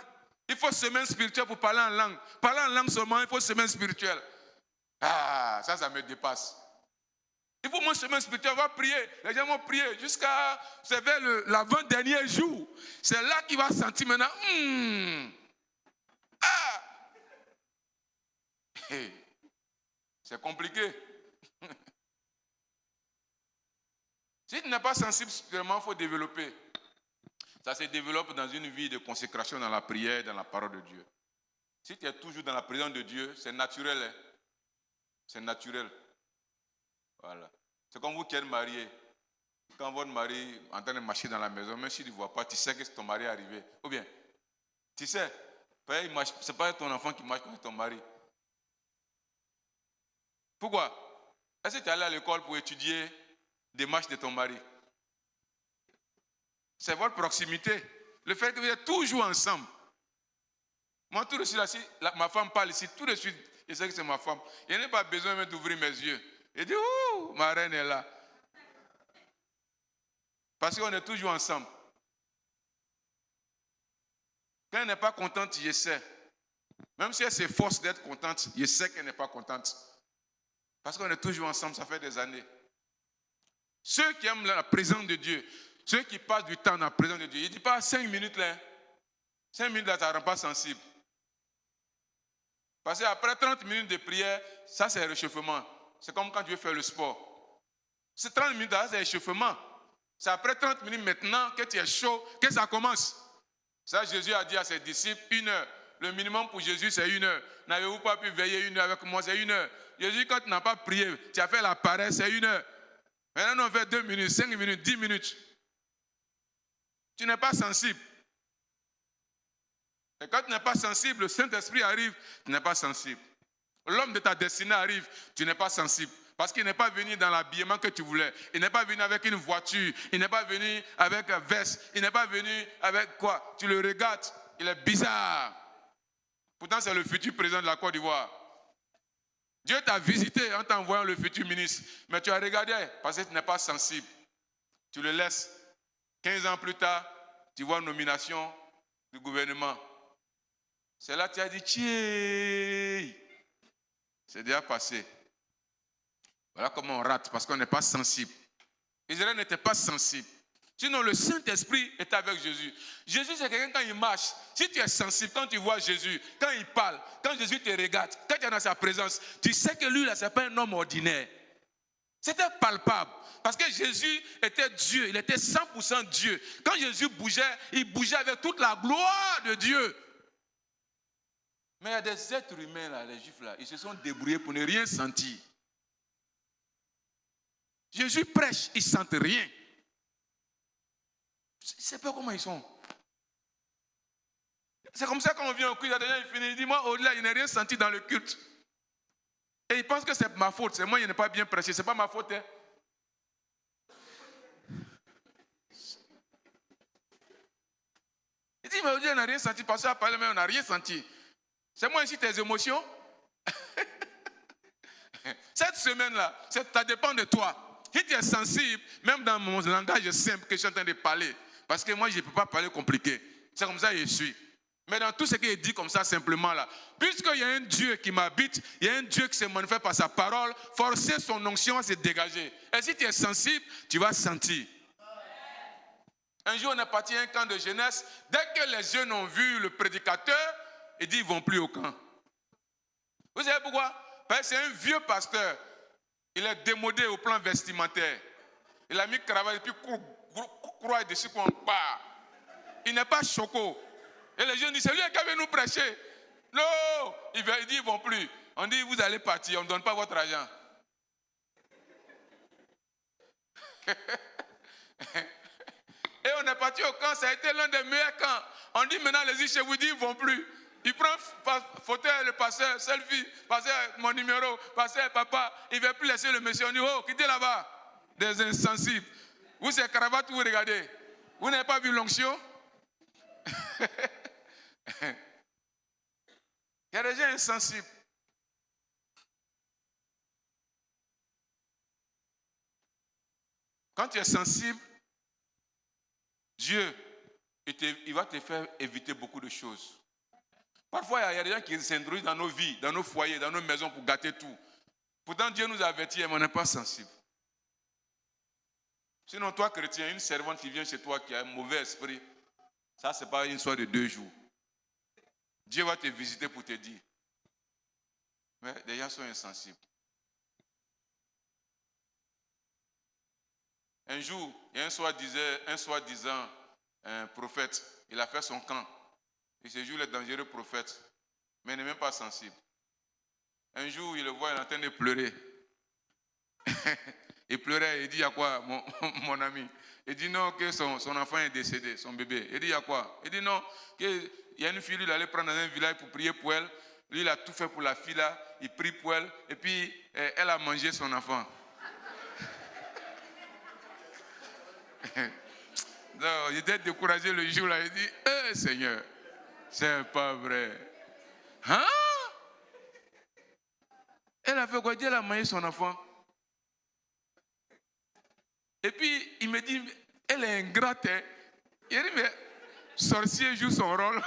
B: Il faut semaine spirituelle pour parler en langue. Parler en langue seulement, il faut semaine spirituelle. Ah, ça me dépasse. Il faut moins semaine spirituelle, on va prier. Les gens vont prier jusqu'à, c'est vers l'avant-dernier jour. C'est là qu'il va sentir maintenant, c'est compliqué. Si tu n'es pas sensible spirituellement, il faut développer. Ça se développe dans une vie de consécration dans la prière, dans la parole de Dieu. Si tu es toujours dans la présence de Dieu, c'est naturel. Hein? C'est naturel. Voilà. C'est comme vous qui êtes mariés. Quand votre mari est en train de marcher dans la maison, même s'il ne voit pas, tu sais que ton mari est arrivé. Ou bien, tu sais, ce n'est pas ton enfant qui marche avec ton mari. Pourquoi? Est-ce que tu es allé à l'école pour étudier des marches de ton mari? C'est votre proximité. Le fait que vous êtes toujours ensemble. Moi, tout de suite, là, si ma femme parle ici, tout de suite, je sais que c'est ma femme. Il n'y a pas besoin même d'ouvrir mes yeux. Et dit, ouh, ma reine est là. Parce qu'on est toujours ensemble. Quand elle n'est pas contente, je sais. Même si elle s'efforce d'être contente, je sais qu'elle n'est pas contente. Parce qu'on est toujours ensemble, ça fait des années. Ceux qui aiment la présence de Dieu, ceux qui passent du temps dans la présence de Dieu, il ne dit pas 5 minutes là. 5 minutes là, ça ne rend pas sensible. Parce qu'après 30 minutes de prière, ça c'est réchauffement. C'est comme quand tu veux faire le sport. C'est 30 minutes là, c'est réchauffement. C'est après 30 minutes maintenant que tu es chaud, que ça commence. Ça, Jésus a dit à ses disciples, 1 heure. Le minimum pour Jésus, c'est 1 heure. N'avez-vous pas pu veiller 1 heure avec moi? C'est 1 heure. Jésus, quand tu n'as pas prié, tu as fait la paresse, c'est 1 heure. Maintenant, on fait 2 minutes, 5 minutes, 10 minutes. Tu n'es pas sensible. Et quand tu n'es pas sensible, le Saint-Esprit arrive, tu n'es pas sensible. L'homme de ta destinée arrive, tu n'es pas sensible. Parce qu'il n'est pas venu dans l'habillement que tu voulais. Il n'est pas venu avec une voiture. Il n'est pas venu avec un veste. Il n'est pas venu avec quoi? Tu le regardes, il est bizarre. Pourtant, c'est le futur président de la Côte d'Ivoire. Dieu t'a visité en t'envoyant le futur ministre. Mais tu as regardé parce que tu n'es pas sensible. Tu le laisses. 15 ans plus tard, tu vois une nomination du gouvernement. C'est là que tu as dit, tiens, c'est déjà passé. Voilà comment on rate, parce qu'on n'est pas sensible. Israël n'était pas sensible. Sinon, le Saint-Esprit est avec Jésus. Jésus, c'est quelqu'un quand il marche. Si tu es sensible, quand tu vois Jésus, quand il parle, quand Jésus te regarde, quand tu es dans sa présence, tu sais que lui, là, ce n'est pas un homme ordinaire. C'était palpable. Parce que Jésus était Dieu. Il était 100% Dieu. Quand Jésus bougeait, il bougeait avec toute la gloire de Dieu. Mais il y a des êtres humains, là, les Juifs, là, ils se sont débrouillés pour ne rien sentir. Jésus prêche, ils ne sentent rien. Je ne sais pas comment ils sont. C'est comme ça qu'on vient au culte, il finit, il dit, moi, au-delà, il n'a rien senti dans le culte. Et il pense que c'est ma faute, c'est moi, il n'est pas bien prêché, ce n'est pas ma faute. Hein. Il dit, mais au-delà, on n'a rien senti, parce qu'à parler, mais on n'a rien senti. C'est moi ici tes émotions. Cette semaine-là, ça dépend de toi. Si tu es sensible, même dans mon langage simple que je suis en train de parler, parce que moi, je ne peux pas parler compliqué. C'est comme ça que je suis. Mais dans tout ce qui est dit comme ça, simplement là, puisqu'il y a un Dieu qui m'habite, il y a un Dieu qui se manifeste par sa parole, forcer son onction à se dégager. Et si tu es sensible, tu vas sentir. Un jour, on est parti à un camp de jeunesse. Dès que les jeunes ont vu le prédicateur, ils disent, ils ne vont plus au camp. Vous savez pourquoi? Parce que c'est un vieux pasteur. Il est démodé au plan vestimentaire. Il a mis cravate et puis croix dessus qu'on part. Il n'est pas choco. Et les jeunes disent, c'est lui qui avait nous prêcher. Non, il dit, ils ne vont plus. On dit, vous allez partir, on ne donne pas votre argent. Et on est parti au camp, ça a été l'un des meilleurs camps. On dit maintenant, les chez vous, dit, ils ne vont plus. Il prend fauteuil, le pasteur, selfie, pasteur, mon numéro, pasteur, papa. Il ne veut plus laisser le monsieur. On dit, oh, quittez là-bas. Des insensibles. Vous, c'est cravate, vous regardez. Vous n'avez pas vu l'onction? Il y a des gens insensibles. Quand tu es sensible, Dieu, il va te faire éviter beaucoup de choses. Parfois, il y a des gens qui s'introduisent dans nos vies, dans nos foyers, dans nos maisons pour gâter tout. Pourtant, Dieu nous avertit, mais on n'est pas sensible. Sinon, toi, chrétien, une servante qui vient chez toi qui a un mauvais esprit, ça, ce n'est pas une histoire de 2 jours. Dieu va te visiter pour te dire. Mais les gens sont insensibles. Un jour, il y a un soi-disant prophète, il a fait son camp. Il se joue le dangereux prophète, mais il n'est même pas sensible. Un jour, il le voit, il est en train de pleurer. Il pleurait, il dit, il y a quoi, mon ami? Il dit non, que son enfant est décédé, son bébé. Il dit, il y a quoi? Il dit non, qu'il y a une fille, lui, il allait prendre dans un village pour prier pour elle. Lui, il a tout fait pour la fille là, il prie pour elle, et puis elle a mangé son enfant. Donc, j'étais découragé le jour là. Il dit, Seigneur, c'est pas vrai. Hein? Elle a fait quoi? Elle a marié son enfant. Et puis, il me dit, elle est ingrate. Hein? Il dit, mais sorcier joue son rôle.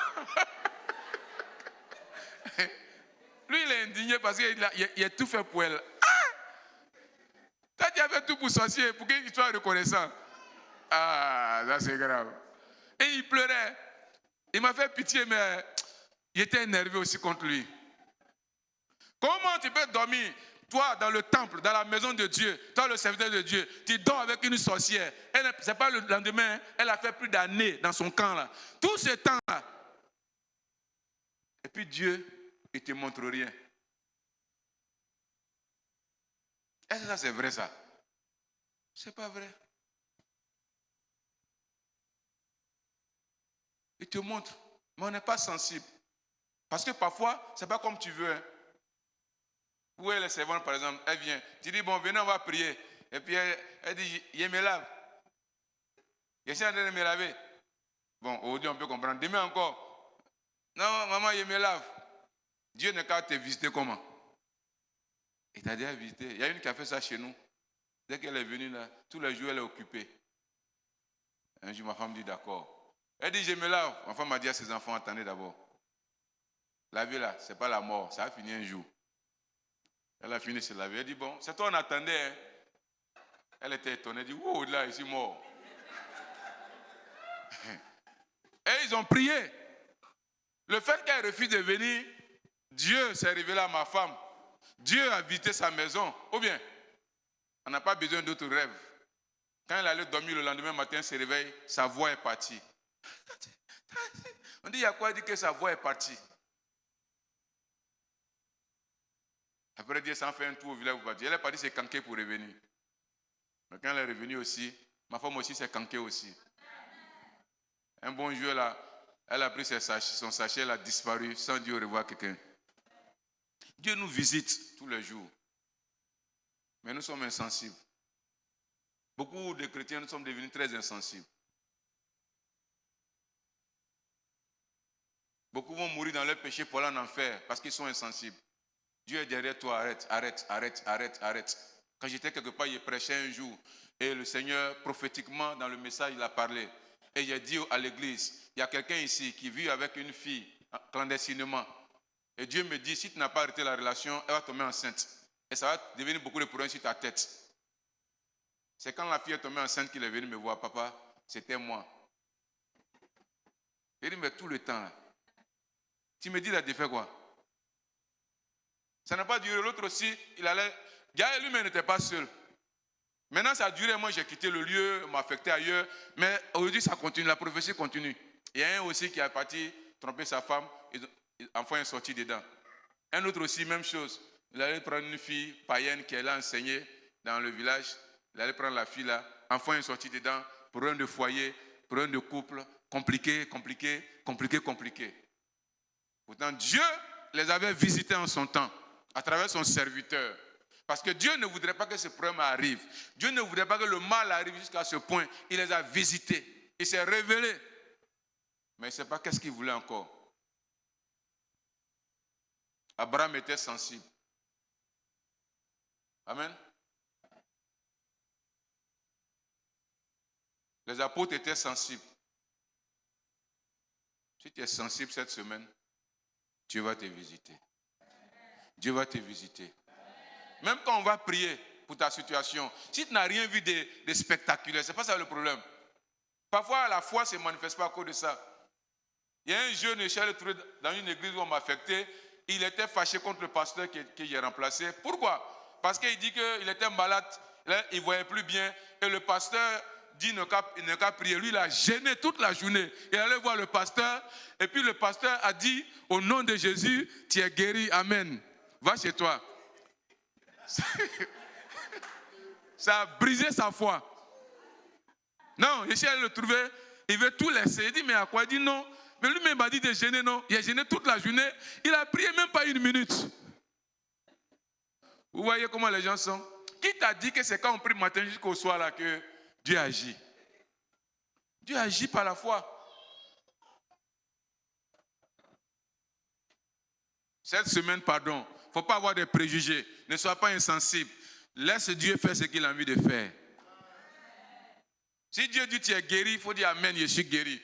B: Lui, il est indigné parce qu'il a tout fait pour elle. Toi, tu as fait tout pour sorcier, pour qu'il soit reconnaissant. Ah, ça c'est grave. Et il pleurait. Il m'a fait pitié, mais il était énervé aussi contre lui. Comment tu peux dormir, toi, dans le temple, dans la maison de Dieu, toi, le serviteur de Dieu, tu dors avec une sorcière. Ce n'est pas le lendemain, elle a fait plus d'années dans son camp là. Tout ce temps-là. Et puis Dieu, il ne te montre rien. Est-ce que ça c'est vrai ça? C'est pas vrai. Il te montre, mais on n'est pas sensible. Parce que parfois, ce n'est pas comme tu veux. Hein. Où est la servante, par exemple? Elle vient. Tu dis, bon, venez, on va prier. Et puis elle dit, je me lave. Je suis en train de me laver. Bon, aujourd'hui, on peut comprendre. Demain encore. Non, maman, je me lave. Dieu n'est qu'à te visiter comment? Il t'a déjà visité. Il y a une qui a fait ça chez nous. Dès qu'elle est venue là, tous les jours, elle est occupée. Un jour, ma femme dit, d'accord. Elle dit, je me lave. Ma femme m'a dit à ses enfants, attendez d'abord. La vie là, ce n'est pas la mort. Ça a fini un jour. Elle a fini de se laver. Elle dit, bon, c'est toi on attendait. Hein? Elle était étonnée. Elle dit, wow, là, je suis mort. Et ils ont prié. Le fait qu'elle refuse de venir, Dieu s'est révélé à ma femme. Dieu a visité sa maison. Ou bien, on n'a pas besoin d'autres rêves. Quand elle allait dormir le lendemain matin, elle se réveille, sa voix est partie. On dit, il y a quoi? Elle dit que sa voix est partie. Après, Dieu s'en fait un tour au village pour partir. Elle est partie se canquer pour revenir. Mais quand elle est revenue aussi, ma femme aussi s'est canquée aussi. Un bon jour, elle a pris son sachet, elle a disparu sans dire au revoir à quelqu'un. Dieu nous visite tous les jours. Mais nous sommes insensibles. Beaucoup de chrétiens, nous sommes devenus très insensibles. Beaucoup vont mourir dans leur péché pour aller en enfer parce qu'ils sont insensibles. Dieu est derrière toi, arrête. Quand j'étais quelque part, il prêchait un jour. Et le Seigneur, prophétiquement, dans le message, il a parlé. Et il a dit à l'église, il y a quelqu'un ici qui vit avec une fille clandestinement. Et Dieu me dit, si tu n'as pas arrêté la relation, elle va tomber enceinte. Et ça va devenir beaucoup de problèmes sur ta tête. C'est quand la fille est tombée enceinte qu'il est venu me voir. Papa, c'était moi. Il dit, mais tout le temps, là, tu me dis, il a fait quoi? Ça n'a pas duré. L'autre aussi, il allait... Lui-même n'était pas seul. Maintenant, ça a duré. Moi, j'ai quitté le lieu, m'a affecté ailleurs. Mais aujourd'hui, ça continue. La prophétie continue. Il y a un aussi qui a parti tromper sa femme. Enfin, il est sorti dedans. Un autre aussi, même chose. Il allait prendre une fille païenne qui allait enseigner dans le village. Il allait prendre la fille là. Enfin, il est sorti dedans. Problème de foyer, problème de couple. Compliqué. Pourtant, Dieu les avait visités en son temps, à travers son serviteur. Parce que Dieu ne voudrait pas que ce problème arrive. Dieu ne voudrait pas que le mal arrive jusqu'à ce point. Il les a visités. Il s'est révélé. Mais il ne sait pas qu'est-ce qu'il voulait encore. Abraham était sensible. Amen. Les apôtres étaient sensibles. Si tu es sensible cette semaine, Dieu va te visiter. Dieu va te visiter. Même quand on va prier pour ta situation, si tu n'as rien vu de spectaculaire, ce n'est pas ça le problème. Parfois, la foi ne se manifeste pas à cause de ça. Il y a un jeune, je suis allé trouver dans une église où on m'a affecté, il était fâché contre le pasteur que j'ai remplacé. Pourquoi? Parce qu'il dit qu'il était malade, il ne voyait plus bien, et le pasteur dit il n'a qu'à prier. Lui, il a gêné toute la journée. Il allait voir le pasteur, et puis le pasteur a dit, au nom de Jésus, tu es guéri, amen. Va chez toi. Ça a brisé sa foi. Non, je suis allé le trouver, il veut tout laisser. Il dit, mais à quoi? Il dit non. Mais lui-même m'a dit de gêner, non. Il a gêné toute la journée. Il a prié même pas une minute. Vous voyez comment les gens sont? Qui t'a dit que c'est quand on prie matin jusqu'au soir là que Dieu agit? Dieu agit par la foi. Cette semaine, pardon, il ne faut pas avoir de préjugés. Ne sois pas insensible. Laisse Dieu faire ce qu'il a envie de faire. Si Dieu dit que tu es guéri, il faut dire Amen, je suis guéri.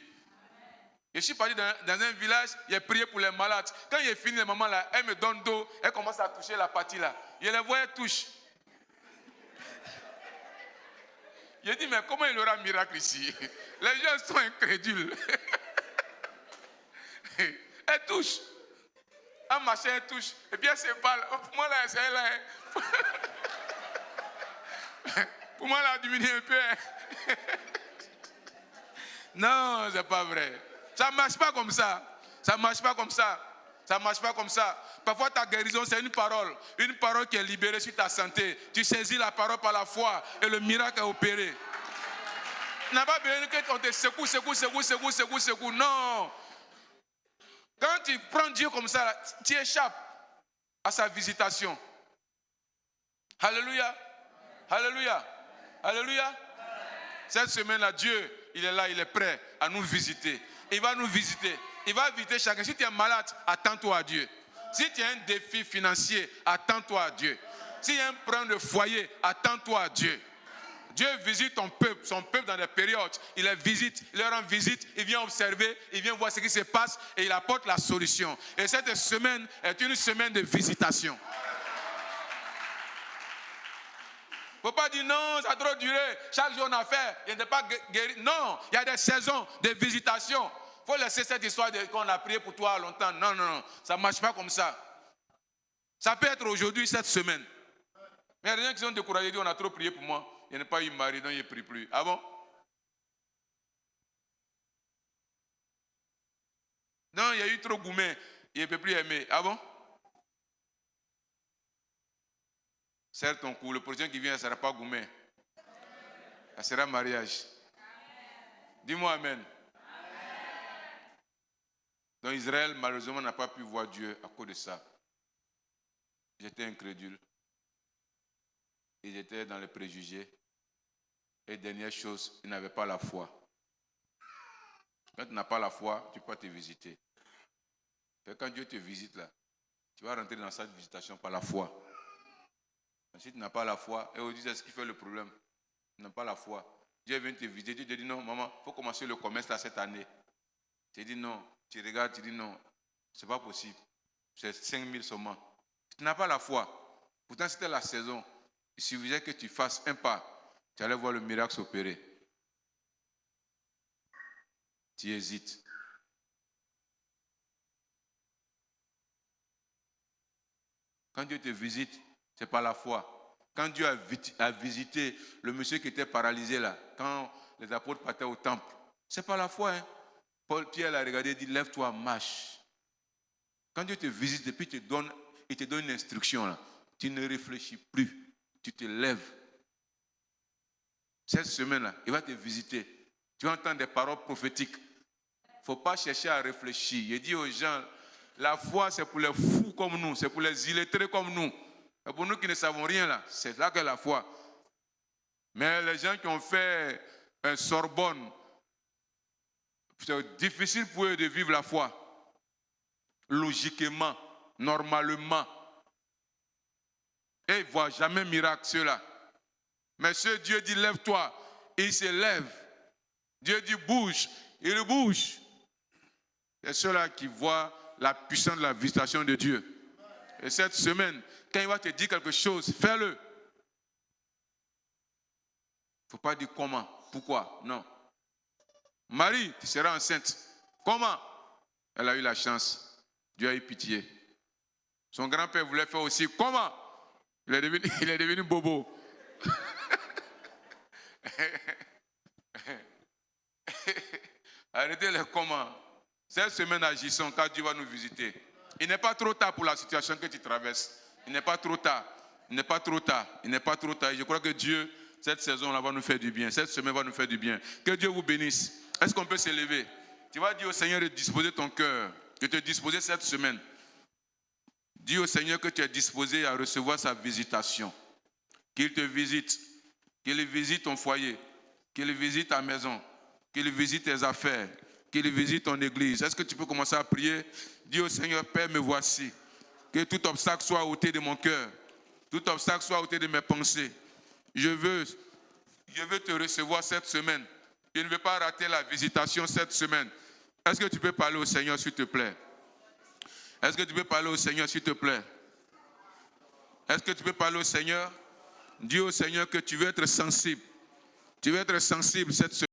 B: Je suis parti dans un village, j'ai prié pour les malades. Quand j'ai fini, les mamans là, elles me donnent d'eau, elles commencent à toucher la partie là. Je les vois, elles touchent. J'ai dit, mais comment il y aura un miracle ici? Les gens sont incrédules. Elles touchent. Un machin, elles touchent. Et puis elles se parlent. Pour moi là, c'est là. Pour moi là, diminuer un peu. Non, c'est pas vrai. Ça ne marche pas comme ça. Ça ne marche pas comme ça. Ça ne marche pas comme ça. Parfois, ta guérison, c'est une parole qui est libérée sur ta santé. Tu saisis la parole par la foi et le miracle est opéré. Tu n'as pas besoin qu'on te secoue. Non. Quand tu prends Dieu comme ça, tu échappes à sa visitation. Alléluia. Alléluia. Alléluia. Cette semaine-là, Dieu, il est là, il est prêt à nous visiter. Il va nous visiter. Il va visiter chacun. Si tu es malade, attends-toi à Dieu. Si tu as un défi financier, attends-toi à Dieu. S'il y a un problème de foyer, attends-toi à Dieu. Dieu visite ton peuple, son peuple dans des périodes. Il les visite, il leur rend visite, il vient observer, il vient voir ce qui se passe et il apporte la solution. Et cette semaine est une semaine de visitation. Il ne faut pas dire non, ça a trop duré, chaque jour on a fait, il n'est pas guéri. Non, il y a des saisons de visitation. Il faut laisser cette histoire qu'on a prié pour toi longtemps. Non, ça ne marche pas comme ça. Ça peut être aujourd'hui, cette semaine. Mais il y a des gens qui sont découragés, disent on a trop prié pour moi. Il n'y a pas eu mari, donc il ne prie plus. Ah bon? Non, il y a eu trop gourmet, il ne peut plus aimer. Ah bon? Serre ton cou, le prochain qui vient, ça ne sera pas gourmet. Ça sera mariage. Dis-moi Amen. Donc Israël, malheureusement, n'a pas pu voir Dieu à cause de ça. J'étais incrédule. Ils étaient dans les préjugés. Et dernière chose, ils n'avaient pas la foi. Quand tu n'as pas la foi, tu peux pas te visiter. Quand Dieu te visite là, tu vas rentrer dans cette visitation par la foi. Si tu n'as pas la foi, et on dit c'est ce qui fait le problème. Tu n'as pas la foi. Dieu vient te visiter, Dieu te dit non, maman, il faut commencer le commerce là cette année. Tu dis non, tu regardes, tu dis non, c'est pas possible. C'est 5 000 seulement. Tu n'as pas la foi. Pourtant, c'était la saison. Il suffisait que tu fasses un pas. Tu allais voir le miracle s'opérer. Tu hésites. Quand Dieu te visite, c'est par la foi. Quand Dieu a visité le monsieur qui était paralysé là, quand les apôtres partaient au temple, c'est par la foi. Hein? Pierre l'a regardé et dit, lève-toi, marche. Quand Dieu te visite et puis il te donne une instruction là, tu ne réfléchis plus, tu te lèves. Cette semaine-là, il va te visiter. Tu vas entendre des paroles prophétiques. Il ne faut pas chercher à réfléchir. Il dit aux gens, la foi c'est pour les fous comme nous, c'est pour les illettrés comme nous. Et pour nous qui ne savons rien là, c'est là que la foi. Mais les gens qui ont fait un Sorbonne, c'est difficile pour eux de vivre la foi. Logiquement, normalement. Et ils ne voient jamais miracle ceux-là. Mais ce Dieu dit lève-toi, il se lève. Dieu dit bouge, il bouge. C'est ceux-là qui voient la puissance de la visitation de Dieu. Et cette semaine, quand il va te dire quelque chose, fais-le. Il ne faut pas dire comment, pourquoi, non. Marie, tu seras enceinte. Comment? Elle a eu la chance. Dieu a eu pitié. Son grand-père voulait faire aussi. Comment? Il est devenu bobo. Arrêtez les comment. Cette semaine, agissons car Dieu va nous visiter. Il n'est pas trop tard pour la situation que tu traverses. Il n'est pas trop tard. Il n'est pas trop tard. Il n'est pas trop tard. Et je crois que Dieu, cette saison-là, va nous faire du bien. Cette semaine va nous faire du bien. Que Dieu vous bénisse. Est-ce qu'on peut s'élever? Tu vas dire au Seigneur de disposer ton cœur, de te disposer cette semaine. Dis au Seigneur que tu es disposé à recevoir sa visitation. Qu'il te visite. Qu'il visite ton foyer. Qu'il visite ta maison. qu'il visite tes affaires, qu'il visite ton église. Est-ce que tu peux commencer à prier? Dis au Seigneur, Père, me voici. Que tout obstacle soit ôté de mon cœur. Tout obstacle soit ôté de mes pensées. Je veux te recevoir cette semaine. Je ne veux pas rater la visitation cette semaine. Est-ce que tu peux parler au Seigneur, s'il te plaît? Est-ce que tu peux parler au Seigneur, s'il te plaît? Est-ce que tu peux parler au Seigneur? Dis au Seigneur que tu veux être sensible. Tu veux être sensible cette semaine.